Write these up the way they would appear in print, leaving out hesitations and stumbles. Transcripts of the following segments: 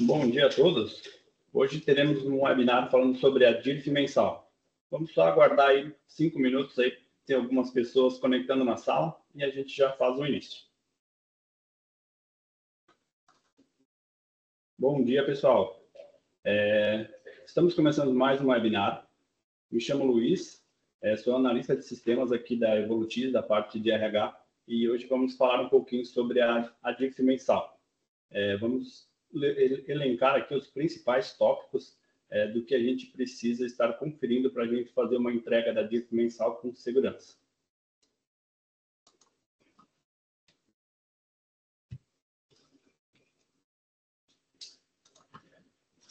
Bom dia a todos. Hoje teremos um webinar falando sobre a DIRF mensal. Vamos só aguardar aí 5 minutos aí, tem algumas pessoas conectando na sala e a gente já faz o início. Bom dia, pessoal. Estamos começando mais um webinar. Me chamo Luiz, sou analista de sistemas aqui da Evolutis, da parte de RH, e hoje vamos falar um pouquinho sobre a DIRF mensal. Vamos elencar aqui os principais tópicos do que a gente precisa estar conferindo para a gente fazer uma entrega da DIRF mensal com segurança.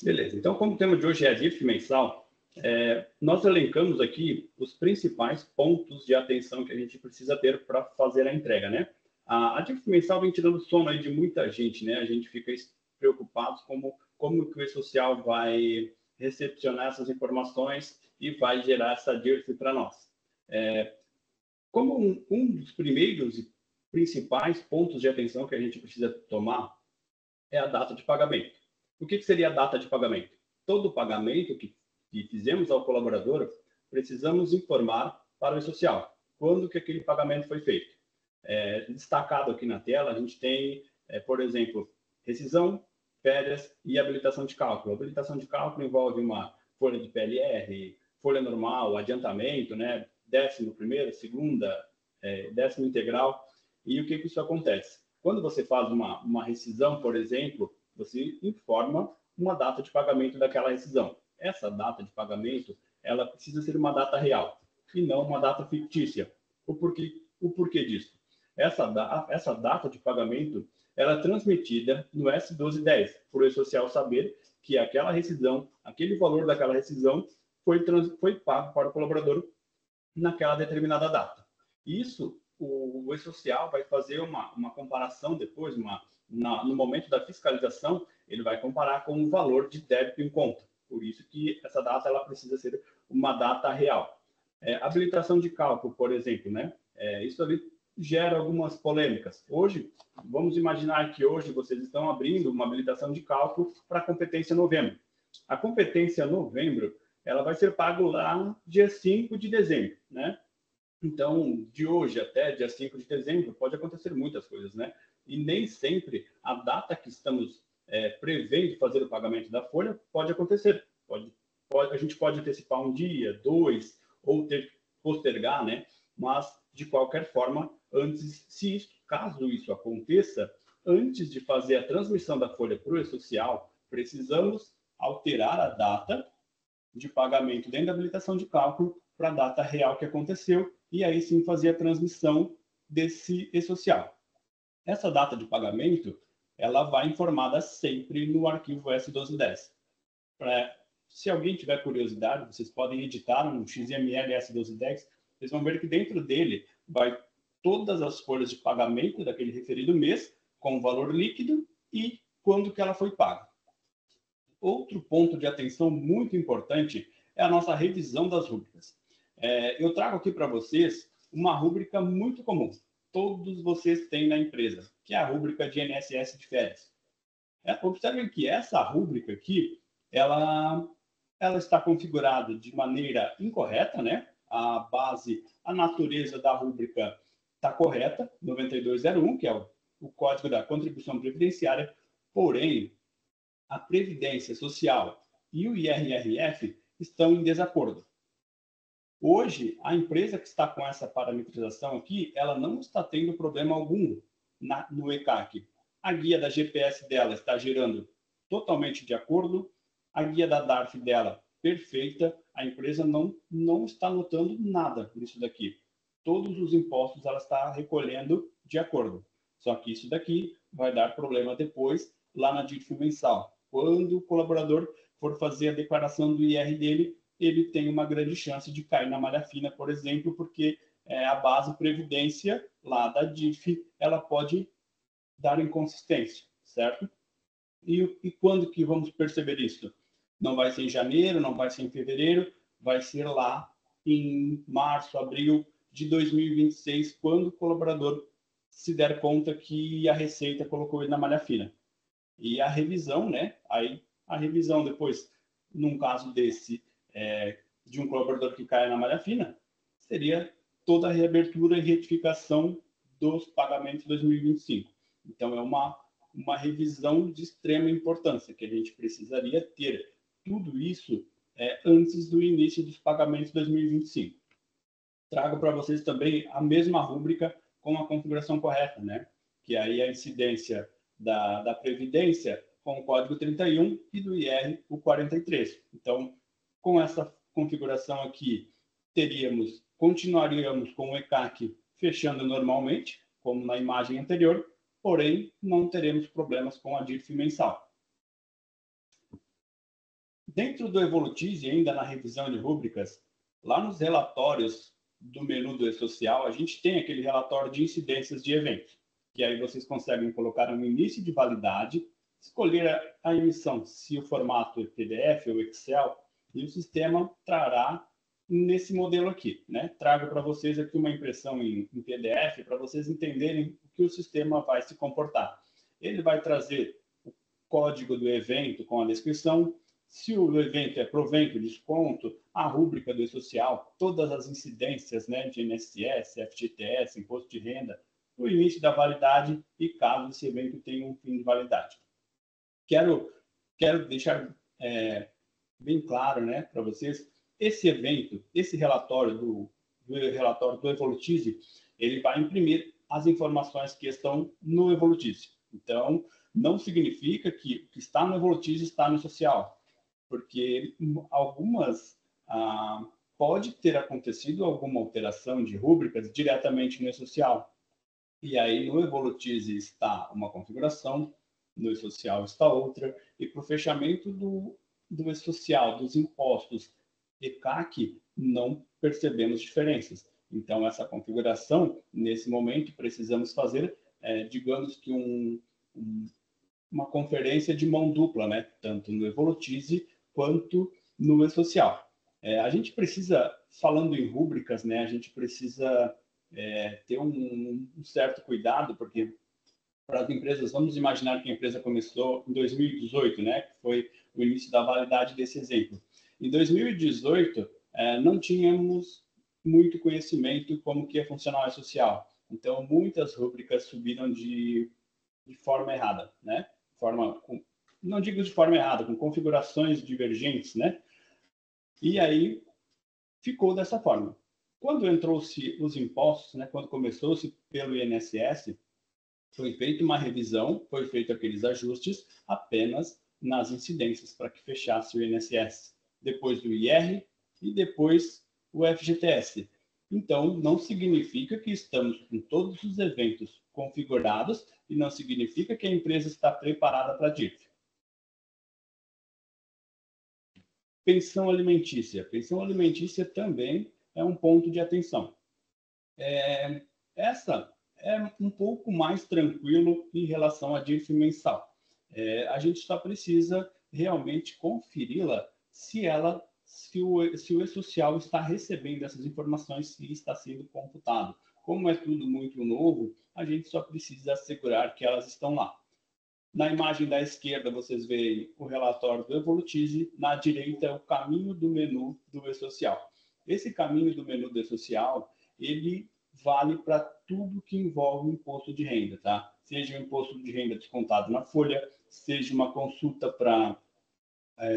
Beleza, então como o tema de hoje é a DIRF mensal, nós elencamos aqui os principais pontos de atenção que a gente precisa ter para fazer a entrega, né? A DIRF mensal vem tirando sono aí de muita gente, né? A gente fica preocupado como que o e-social vai recepcionar essas informações e vai gerar essa DIRF para nós. Como um dos primeiros e principais pontos de atenção que a gente precisa tomar é a data de pagamento. O que seria a data de pagamento? Todo pagamento que fizemos ao colaborador, precisamos informar para o e-social quando que aquele pagamento foi feito. Destacado aqui na tela, a gente tem, por exemplo, rescisão, férias e habilitação de cálculo. A habilitação de cálculo envolve uma folha de PLR, folha normal, adiantamento, né? 11º, segunda, 10º integral. E o que isso acontece? Quando você faz uma rescisão, por exemplo, você informa uma data de pagamento daquela rescisão. Essa data de pagamento, ela precisa ser uma data real e não uma data fictícia. O porquê disso? Essa data de pagamento, ela é transmitida no S1210, para o e-social saber que aquela rescisão, aquele valor daquela rescisão foi pago para o colaborador naquela determinada data. Isso, o e-social vai fazer uma comparação depois, no momento da fiscalização, ele vai comparar com o valor de débito em conta. Por isso que essa data ela precisa ser uma data real. Habilitação de cálculo, por exemplo, né? Isso ali gera algumas polêmicas. Hoje, vamos imaginar que hoje vocês estão abrindo uma habilitação de cálculo para a competência novembro. A competência novembro, ela vai ser paga lá dia 5 de dezembro, né? Então, de hoje até dia 5 de dezembro, pode acontecer muitas coisas, né? E nem sempre a data que estamos prevendo fazer o pagamento da folha pode acontecer. A gente pode antecipar um dia, 2, ou postergar, né? Mas, de qualquer forma, caso isso aconteça, antes de fazer a transmissão da folha para o e-social, precisamos alterar a data de pagamento dentro da habilitação de cálculo para a data real que aconteceu e aí sim fazer a transmissão desse e-social. Essa data de pagamento, ela vai informada sempre no arquivo S1210. Se alguém tiver curiosidade, vocês podem editar no XML S1210, vocês vão ver que dentro dele vai todas as folhas de pagamento daquele referido mês, com o valor líquido e quando que ela foi paga. Outro ponto de atenção muito importante é a nossa revisão das rúbricas. Eu trago aqui para vocês uma rúbrica muito comum. Todos vocês têm na empresa, que é a rúbrica de INSS de férias. Observem que essa rúbrica aqui, ela está configurada de maneira incorreta, né? A base, a natureza da rúbrica está correta, 9201, que é o Código da Contribuição Previdenciária, porém, a Previdência Social e o IRRF estão em desacordo. Hoje, a empresa que está com essa parametrização aqui, ela não está tendo problema algum no ECAC. A guia da GPS dela está girando totalmente de acordo, a guia da DARF dela perfeita, a empresa não está notando nada nisso daqui. Todos os impostos ela está recolhendo de acordo. Só que isso daqui vai dar problema depois lá na DIRF mensal. Quando o colaborador for fazer a declaração do IR dele, ele tem uma grande chance de cair na malha fina, por exemplo, porque a base previdência lá da DIRF, ela pode dar inconsistência, certo? E quando que vamos perceber isso? Não vai ser em janeiro, não vai ser em fevereiro, vai ser lá em março, abril de 2026, quando o colaborador se der conta que a Receita colocou ele na malha fina. E a revisão, né? Aí a revisão depois, num caso desse, de um colaborador que cai na malha fina, seria toda a reabertura e retificação dos pagamentos de 2025. Então, é uma revisão de extrema importância, que a gente precisaria ter tudo isso antes do início dos pagamentos de 2025. Trago para vocês também a mesma rúbrica com a configuração correta, né? Que aí a incidência da Previdência com o código 31 e do IR o 43. Então, com essa configuração aqui, continuaríamos com o ECAC fechando normalmente, como na imagem anterior, porém, não teremos problemas com a DIRF mensal. Dentro do Evolutize, ainda na revisão de rúbricas, lá nos relatórios do menu do E-Social, a gente tem aquele relatório de incidências de eventos, que aí vocês conseguem colocar um início de validade, escolher a emissão, se o formato é PDF ou Excel, e o sistema trará nesse modelo aqui, né? Trago para vocês aqui uma impressão em PDF para vocês entenderem o que o sistema vai se comportar. Ele vai trazer o código do evento com a descrição, se o evento é provento, desconto, a rúbrica do E-Social, todas as incidências, né, de INSS, FGTS, imposto de renda, o início da validade e caso esse evento tenha um fim de validade. Quero deixar bem claro, né, para vocês, esse evento, esse relatório do Evolutize, ele vai imprimir as informações que estão no Evolutize. Então, não significa que o que está no Evolutize está no social, porque pode ter acontecido alguma alteração de rúbricas diretamente no E-Social. E aí, no Evolutize está uma configuração, no E-Social está outra, e para o fechamento do E-Social, dos impostos ECAC, não percebemos diferenças. Então, essa configuração, nesse momento, precisamos fazer, digamos que uma conferência de mão dupla, né? Tanto no Evolutize quanto no E-Social. A gente precisa, falando em rúbricas, né? A gente precisa ter um certo cuidado, porque para as empresas, vamos imaginar que a empresa começou em 2018, né? Que foi o início da validade desse exemplo. Em 2018, não tínhamos muito conhecimento como que ia funcionar o E-Social. Então, muitas rúbricas subiram de forma errada, né? Não digo de forma errada, com configurações divergentes, né? E aí ficou dessa forma. Quando entrou-se os impostos, né? Quando começou-se pelo INSS, foi feita uma revisão, foi feito aqueles ajustes apenas nas incidências para que fechasse o INSS, depois do IR e depois o FGTS. Então, não significa que estamos com todos os eventos configurados e não significa que a empresa está preparada para a DIRF. Pensão alimentícia. Pensão alimentícia também é um ponto de atenção. Essa é um pouco mais tranquilo em relação à DIRF mensal. A gente só precisa realmente conferi-la se o E-Social está recebendo essas informações e está sendo computado. Como é tudo muito novo, a gente só precisa assegurar que elas estão lá. Na imagem da esquerda, vocês veem o relatório do Evolutize, na direita é o caminho do menu do E-Social. Esse caminho do menu do E-Social, ele vale para tudo que envolve o imposto de renda, tá? Seja o imposto de renda descontado na folha, seja uma consulta para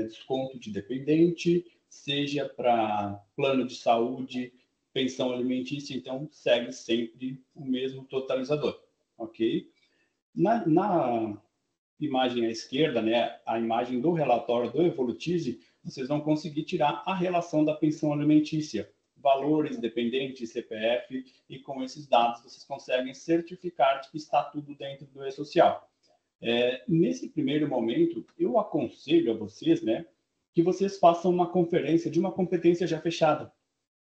desconto de dependente, seja para plano de saúde, pensão alimentícia, então segue sempre o mesmo totalizador, ok? Na imagem à esquerda, né, a imagem do relatório do Evolutize, vocês vão conseguir tirar a relação da pensão alimentícia, valores, dependentes, CPF, e com esses dados vocês conseguem certificar que está tudo dentro do E-Social. Nesse primeiro momento, eu aconselho a vocês, né, que vocês façam uma conferência de uma competência já fechada.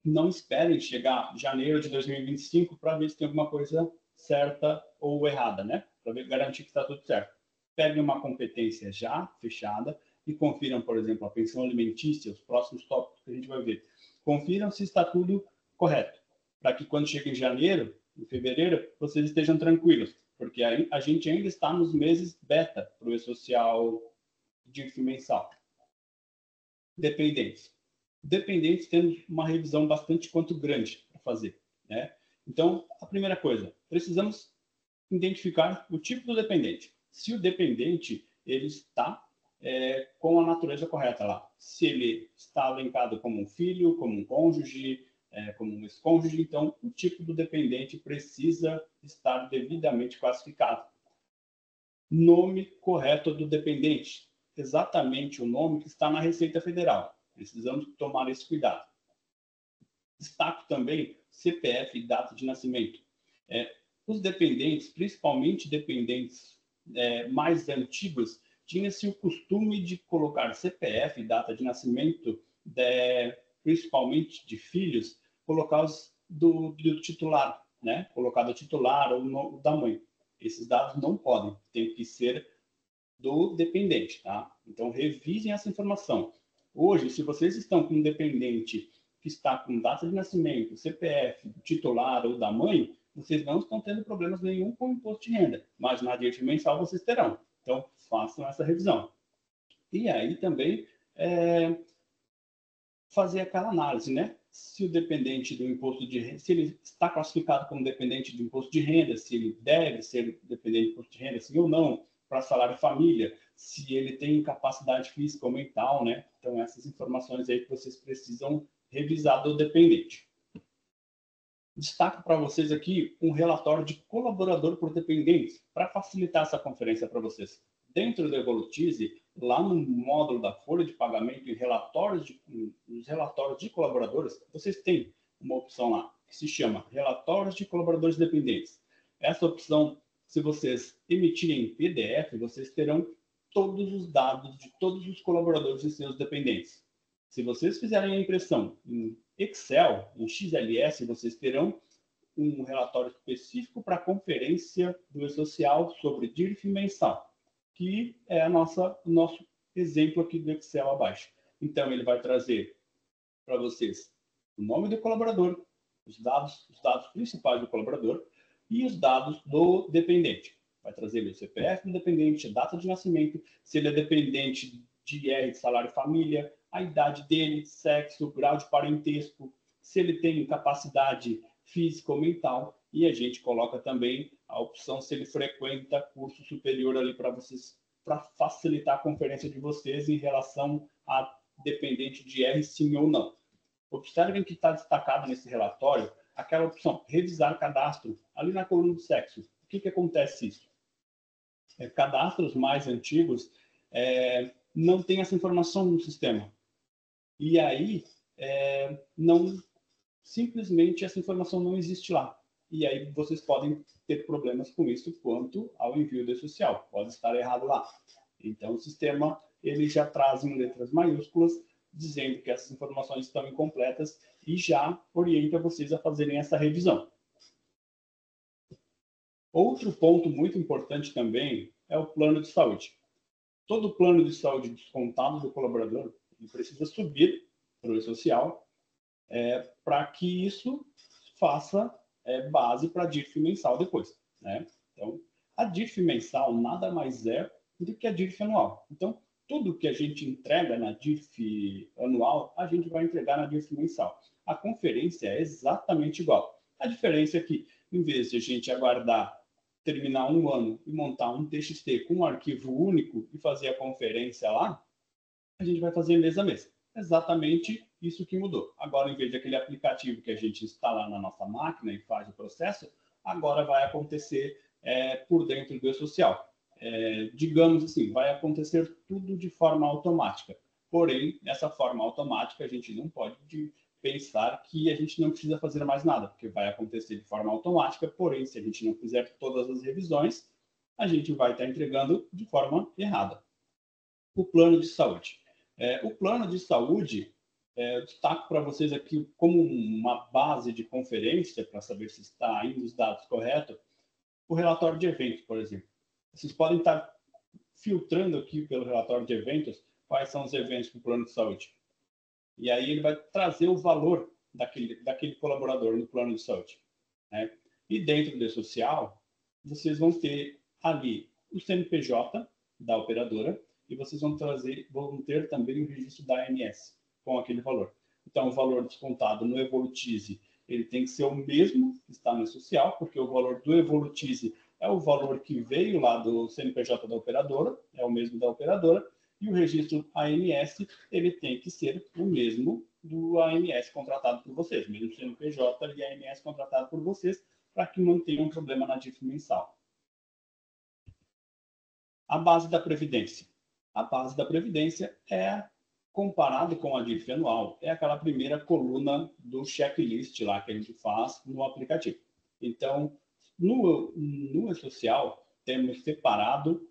Não esperem chegar janeiro de 2025 para ver se tem alguma coisa certa ou errada, né? Para garantir que está tudo certo. Peguem uma competência já fechada e confiram, por exemplo, a pensão alimentícia, os próximos tópicos que a gente vai ver. Confiram se está tudo correto, para que quando chegue em janeiro, em fevereiro, vocês estejam tranquilos. porque a gente ainda está nos meses beta para o E-Social DIRF mensal. Dependentes. Dependentes temos uma revisão bastante quanto grande para fazer, né? Então, a primeira coisa, precisamos identificar o tipo do dependente. Se o dependente ele está com a natureza correta lá. Se ele está elencado como um filho, como um cônjuge, como um ex-cônjuge, então o tipo do dependente precisa estar devidamente classificado. Nome correto do dependente, exatamente o nome que está na Receita Federal. Precisamos tomar esse cuidado. Destaco também CPF e data de nascimento. Os dependentes, principalmente dependentes mais antigos, tinha-se o costume de colocar CPF e data de nascimento, principalmente de filhos, colocar os do titular, né? Colocar do titular ou da mãe. Esses dados não podem, tem que ser do dependente, tá? Então, revisem essa informação. Hoje, se vocês estão com um dependente que está com data de nascimento, CPF, do titular ou da mãe, vocês não estão tendo problemas nenhum com o imposto de renda, mas na DIRF mensal vocês terão. Então, façam essa revisão. E aí também fazer aquela análise, né? Se o dependente do imposto de renda, se ele está classificado como dependente do imposto de renda, se ele deve ser dependente do imposto de renda, sim ou não, para salário e família, se ele tem capacidade física ou mental, né? Então, essas informações aí que vocês precisam revisar do dependente. Destaco para vocês aqui um relatório de colaborador por dependentes, para facilitar essa conferência para vocês. Dentro do Evolutize, lá no módulo da folha de pagamento e nos relatórios de colaboradores, vocês têm uma opção lá, que se chama Relatórios de Colaboradores Dependentes. Essa opção, se vocês emitirem em PDF, vocês terão todos os dados de todos os colaboradores e seus dependentes. Se vocês fizerem a impressão em Excel, em XLS, vocês terão um relatório específico para a conferência do E-Social sobre DIRF mensal, que é o nosso exemplo aqui do Excel abaixo. Então, ele vai trazer para vocês o nome do colaborador, os dados principais do colaborador e os dados do dependente. Vai trazer o CPF do dependente, a data de nascimento, se ele é dependente de IR de salário e família, a idade dele, sexo, grau de parentesco, se ele tem capacidade física ou mental, e a gente coloca também a opção se ele frequenta curso superior ali para vocês, para facilitar a conferência de vocês em relação a dependente de IR, sim ou não. Observem que está destacado nesse relatório aquela opção, revisar cadastro, ali na coluna do sexo. O que acontece isso? Cadastros mais antigos não tem essa informação no sistema. E aí, simplesmente essa informação não existe lá. E aí vocês podem ter problemas com isso quanto ao envio do E-Social. Pode estar errado lá. Então, o sistema ele já traz em letras maiúsculas, dizendo que essas informações estão incompletas e já orienta vocês a fazerem essa revisão. Outro ponto muito importante também é o plano de saúde. Todo plano de saúde descontado do colaborador ele precisa subir para o E-Social para que isso faça base para a DIRF mensal depois, né? Então, a DIRF mensal nada mais é do que a DIRF anual. Então, tudo que a gente entrega na DIRF anual, a gente vai entregar na DIRF mensal. A conferência é exatamente igual. A diferença é que, em vez de a gente aguardar terminar um ano e montar um TXT com um arquivo único e fazer a conferência lá, a gente vai fazer mês a mês. Exatamente isso que mudou. Agora, em vez daquele aplicativo que a gente instala na nossa máquina e faz o processo, agora vai acontecer por dentro do E-Social. Digamos assim, vai acontecer tudo de forma automática. Porém, nessa forma automática, a gente não pode pensar que a gente não precisa fazer mais nada, porque vai acontecer de forma automática, porém, se a gente não fizer todas as revisões, a gente vai estar entregando de forma errada. O plano de saúde. O plano de saúde, eu destaco para vocês aqui como uma base de conferência, para saber se está indo os dados corretos, o relatório de eventos, por exemplo. Vocês podem estar filtrando aqui pelo relatório de eventos quais são os eventos do plano de saúde. E aí ele vai trazer o valor daquele colaborador no plano de saúde, né? E dentro do E-Social, vocês vão ter ali o CNPJ da operadora e vocês vão ter também o registro da ANS com aquele valor. Então, o valor descontado no Evolutize, ele tem que ser o mesmo que está no social, porque o valor do Evolutize é o valor que veio lá do CNPJ da operadora, é o mesmo da operadora, e o registro ANS, ele tem que ser o mesmo do ANS contratado por vocês, mesmo CNPJ e ANS contratado por vocês, para que não tenha um problema na DIF mensal. A base da Previdência. A base da Previdência é, comparado com a DIF anual, é aquela primeira coluna do checklist lá que a gente faz no aplicativo. Então, no E-Social, temos separado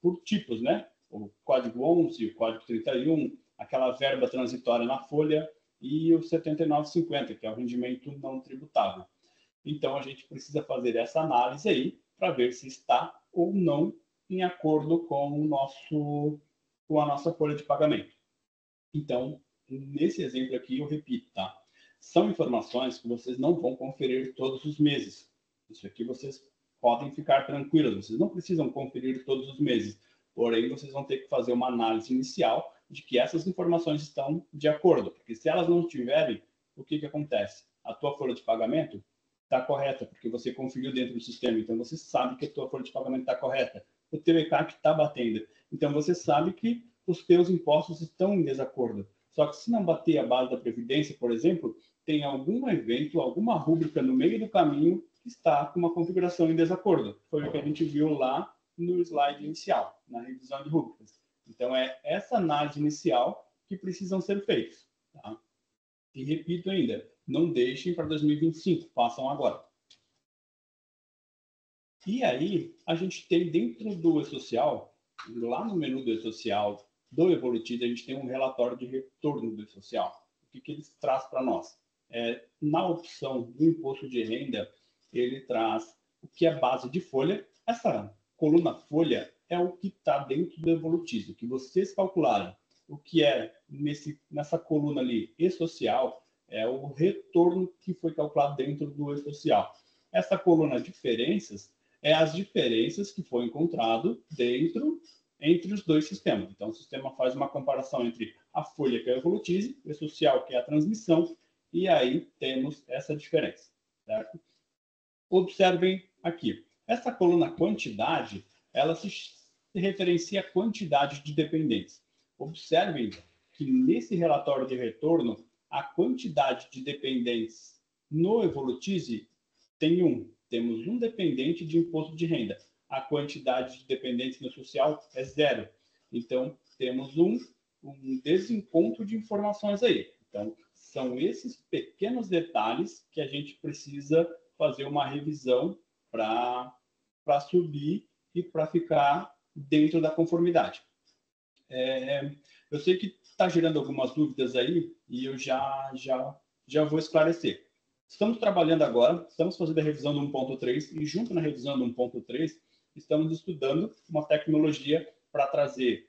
por tipos, né? O código 11, o código 31, aquela verba transitória na folha e o 79,50, que é o rendimento não tributável. Então, a gente precisa fazer essa análise aí para ver se está ou não em acordo com a nossa folha de pagamento. Então, nesse exemplo aqui, eu repito, tá? São informações que vocês não vão conferir todos os meses. Isso aqui vocês podem ficar tranquilos, vocês não precisam conferir todos os meses. Porém, vocês vão ter que fazer uma análise inicial de que essas informações estão de acordo. Porque se elas não estiverem, o que acontece? A tua folha de pagamento está correta, porque você conferiu dentro do sistema. Então, você sabe que a tua folha de pagamento está correta. O teu ECAC está batendo. Então, você sabe que os teus impostos estão em desacordo. Só que se não bater a base da Previdência, por exemplo, tem algum evento, alguma rúbrica no meio do caminho que está com uma configuração em desacordo. Foi o que a gente viu lá no slide inicial, na revisão de rúbricas. Então, é essa análise inicial que precisam ser feitas. Tá? E repito ainda, não deixem para 2025, façam agora. E aí, a gente tem dentro do E-Social, lá no menu do E-Social, do Evolutize, a gente tem um relatório de retorno do E-Social. O que ele traz para nós? Na opção do imposto de renda, ele traz o que é base de folha. Essa coluna folha é o que está dentro do Evolutize, o que vocês calcularam. O que é nessa coluna ali, E-Social, é o retorno que foi calculado dentro do E-Social. Essa coluna diferenças é as diferenças que foi encontrado entre os dois sistemas. Então, o sistema faz uma comparação entre a folha, que é o Evolutize, o E-Social, que é a transmissão, e aí temos essa diferença. Certo? Observem aqui. Essa coluna quantidade, ela se referencia à quantidade de dependentes. Observem que nesse relatório de retorno, a quantidade de dependentes no Evolutize tem temos um dependente de imposto de renda. A quantidade de dependentes no social é 0. Então, temos um desencontro de informações aí. Então, são esses pequenos detalhes que a gente precisa fazer uma revisão para subir e para ficar dentro da conformidade. Eu sei que está gerando algumas dúvidas aí e eu já vou esclarecer. Estamos trabalhando agora, estamos fazendo a revisão do 1.3 e junto na revisão do 1.3 estamos estudando uma tecnologia para trazer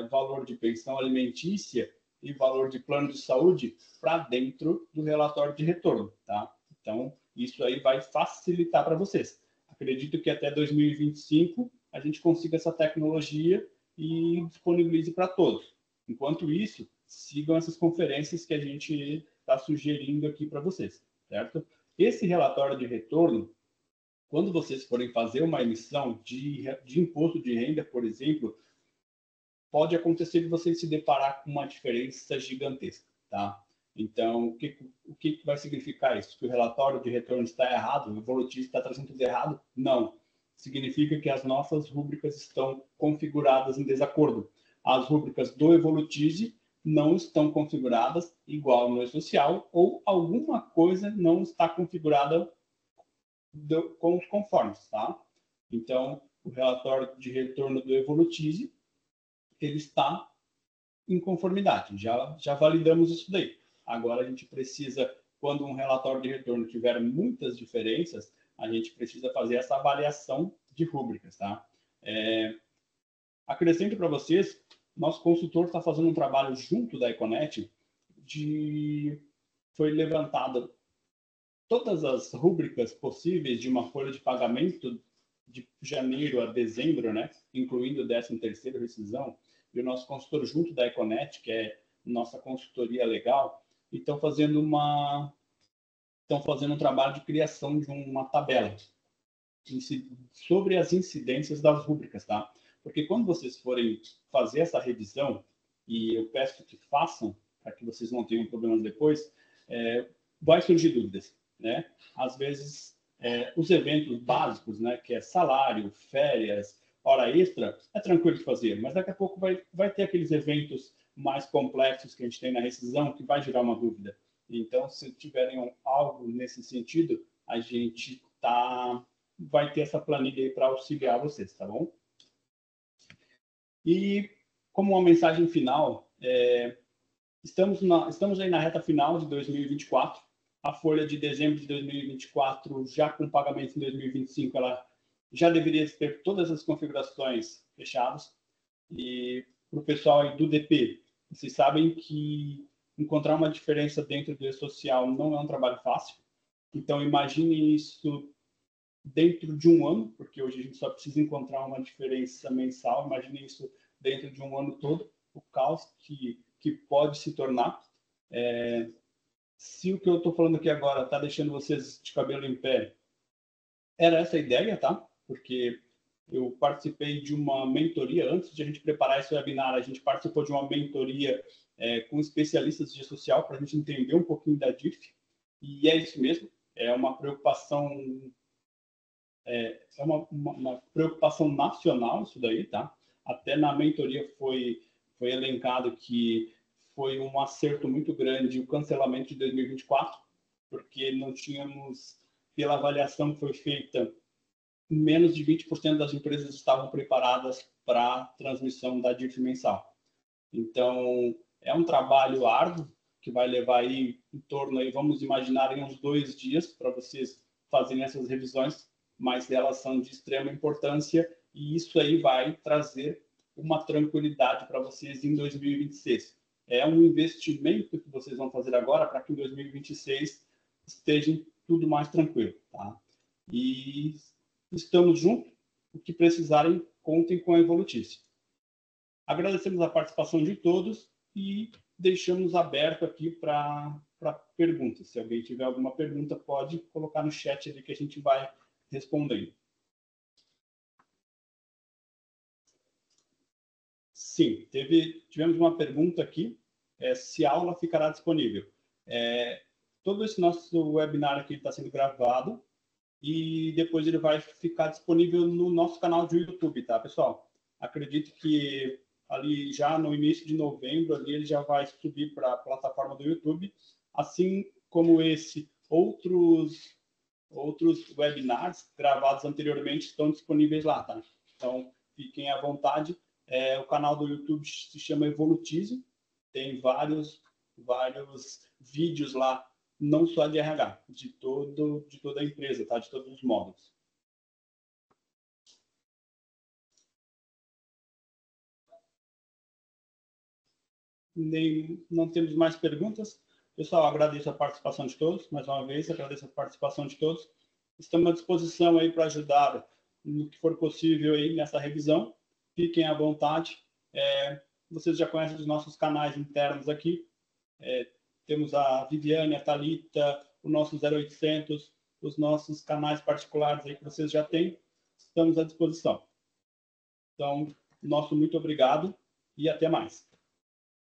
valor de pensão alimentícia e valor de plano de saúde para dentro do relatório de retorno, tá? Então, isso aí vai facilitar para vocês. Acredito que até 2025 a gente consiga essa tecnologia e disponibilize para todos. Enquanto isso, sigam essas conferências que a gente está sugerindo aqui para vocês, certo? Esse relatório de retorno, quando vocês forem fazer uma emissão de imposto de renda, por exemplo, pode acontecer de vocês se deparar com uma diferença gigantesca, tá? Então, o que vai significar isso? Que o relatório de retorno está errado? O Evolutize está trazendo tudo errado? Não. Significa que as nossas rúbricas estão configuradas em desacordo. As rúbricas do Evolutize não estão configuradas igual no E-Social ou alguma coisa não está configurada com os conformes, tá? Então, o relatório de retorno do Evolutize, ele está em conformidade. Já validamos isso daí. Agora a gente precisa, quando um relatório de retorno tiver muitas diferenças, a gente precisa fazer essa avaliação de rúbricas, tá? Acrescento para vocês, nosso consultor está fazendo um trabalho junto da Econet foi levantado todas as rúbricas possíveis de uma folha de pagamento de janeiro a dezembro, né, incluindo o 13º rescisão, e o nosso consultor junto da Econet, que é nossa consultoria legal, e estão fazendo um trabalho de criação de uma tabela sobre as incidências das rúbricas, tá? Porque quando vocês forem fazer essa revisão, e eu peço que façam, para que vocês não tenham problemas depois, vai surgir dúvidas, né? Às vezes, os eventos básicos, né, que é salário, férias, hora extra, é tranquilo de fazer, mas daqui a pouco vai ter aqueles eventos mais complexos que a gente tem na rescisão que vai gerar uma dúvida. Então, se tiverem algo nesse sentido, a gente vai ter essa planilha aí para auxiliar vocês, tá bom? E como uma mensagem final, estamos aí na reta final de 2024. A folha de dezembro de 2024, já com pagamento em 2025, ela já deveria ter todas as configurações fechadas. E para o pessoal aí do DP, vocês sabem que encontrar uma diferença dentro do E-Social não é um trabalho fácil. Então, imagine isso dentro de um ano, porque hoje a gente só precisa encontrar uma diferença mensal. Imagine isso dentro de um ano todo, o caos que pode se tornar. Se o que eu estou falando aqui agora está deixando vocês de cabelo em pé, era essa a ideia, tá? Porque eu participei de uma mentoria, antes de a gente preparar esse webinar, a gente participou de uma mentoria com especialistas de social para a gente entender um pouquinho da DIF, e é isso mesmo, é uma preocupação, uma preocupação nacional isso daí, tá? Até na mentoria foi elencado que foi um acerto muito grande o cancelamento de 2024, porque não tínhamos, pela avaliação que foi feita, menos de 20% das empresas estavam preparadas para a transmissão da DIF mensal. Então, é um trabalho árduo que vai levar aí em torno, aí, vamos imaginar, em uns 2 dias para vocês fazerem essas revisões, mas elas são de extrema importância e isso aí vai trazer uma tranquilidade para vocês em 2026. É um investimento que vocês vão fazer agora para que em 2026 esteja tudo mais tranquilo, tá? E estamos juntos. O que precisarem, contem com a Evolutice. Agradecemos a participação de todos e deixamos aberto aqui para perguntas. Se alguém tiver alguma pergunta, pode colocar no chat ali que a gente vai respondendo. Sim, tivemos uma pergunta aqui, se a aula ficará disponível. Todo esse nosso webinar aqui está sendo gravado e depois ele vai ficar disponível no nosso canal de YouTube, tá, pessoal? Acredito que ali já no início de novembro ali ele já vai subir para a plataforma do YouTube, assim como outros webinars gravados anteriormente estão disponíveis lá, tá? Então, fiquem à vontade. O canal do YouTube se chama Evolutize, tem vários vídeos lá, não só de RH, de toda a empresa, tá? De todos os módulos. Não temos mais perguntas. Pessoal, agradeço a participação de todos, mais uma vez, agradeço a participação de todos. Estamos à disposição aí para ajudar no que for possível aí nessa revisão. Fiquem à vontade. Vocês já conhecem os nossos canais internos aqui. Temos a Viviane, a Thalita, o nosso 0800, os nossos canais particulares aí que vocês já têm. Estamos à disposição. Então, nosso muito obrigado e até mais.